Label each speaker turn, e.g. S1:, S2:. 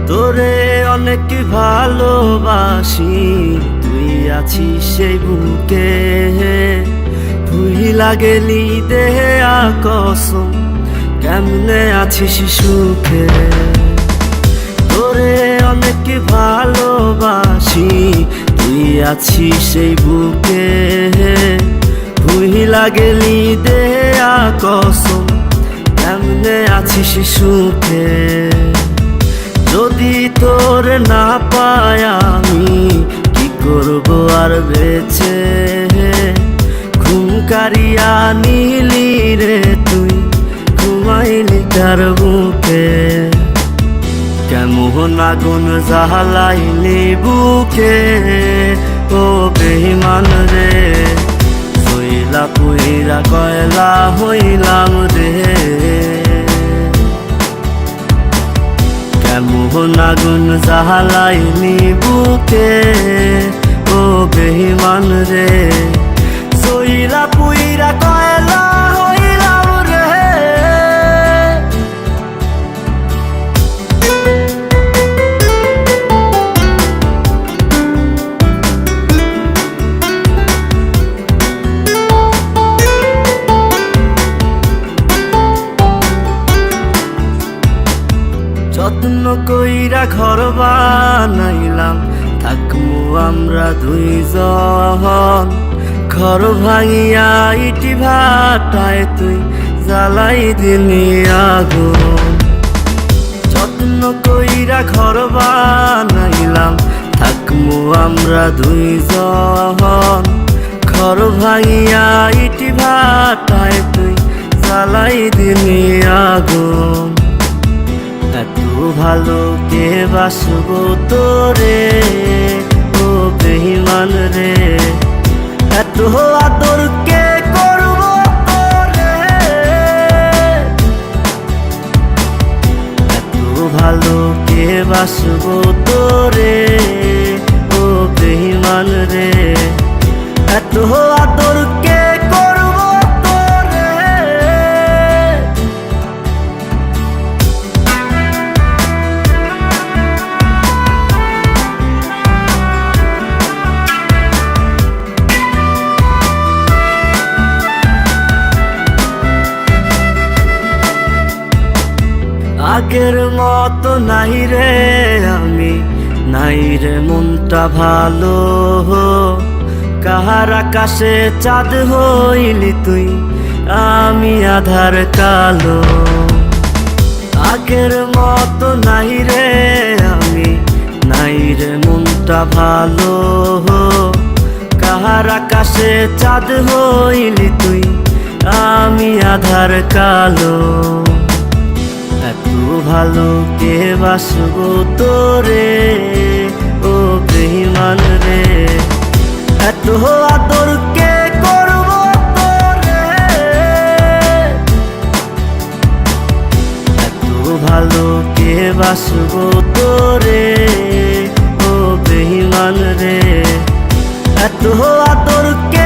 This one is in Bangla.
S1: তোরে অনেক ভালোবাসি, তুই আছিস সেই বুকে। ভুইলা গেলি দেহে কসম, কেমনে আছিস সুখে। তোরে অনেক ভালোবাসি, তুই আছিস সেই বুকে। ভুইলা গেলি দেহে কসম, কেমনে আছিস সুখে। যদি তোর না পাই আমি কি করব আর বেঁচে। ঘুম কারিয়া নিলি রে তুই, ঘুমাইলি কার বুকে। কেমন আগুন জ্বালাইলি বুকে, ও বেঈমান রে। জইলা পুইরা কয়লা হইলাম রে। কেমন আগুন জ্বালাইলি বুকে, ও বেঈমান রে। জইলা পুইরা কয়লা হইলাম রে। যত্ন কইরা ঘর বানাইলাম, থাকমু আমরা দুইজন। ঘর ভাঙিয়া ইটি ভাটায় তুই জ্বালাই দিলি আগুন। যত্ন কইরা ঘর বানাইলাম, থাকমু আমরা দুইজন। ঘর ভাঙিয়া ইটি ভাটায় তুই জ্বালাই দিলি আগুন। এত ভালো কে বাসবো তোরে, ও বেঈমান রে। এত আদর কে করবো তোরে। এত ভালো কে বাসবো তোরে, ও বেঈমান রে। এত আদর কে করবো তোরে। আগের মতো নাই রে আমি, নাই রে মনটা ভালো। কাহার আকাশে চাঁদ হইলি তুই, আমি আধার কালো। আগের মতো নাই রে আমি, নাই রে মনটা ভালো। কাহার আকাশে চাঁদ হইলি তুই, আমি আধার কালো। এত ভালো কে বাসবো তোরে, ও বেঈমান রে। এত আদর কে করবো তোরে। এত ভালো কে বাসবো তোরে, ও বেঈমান রে। এত আদর কে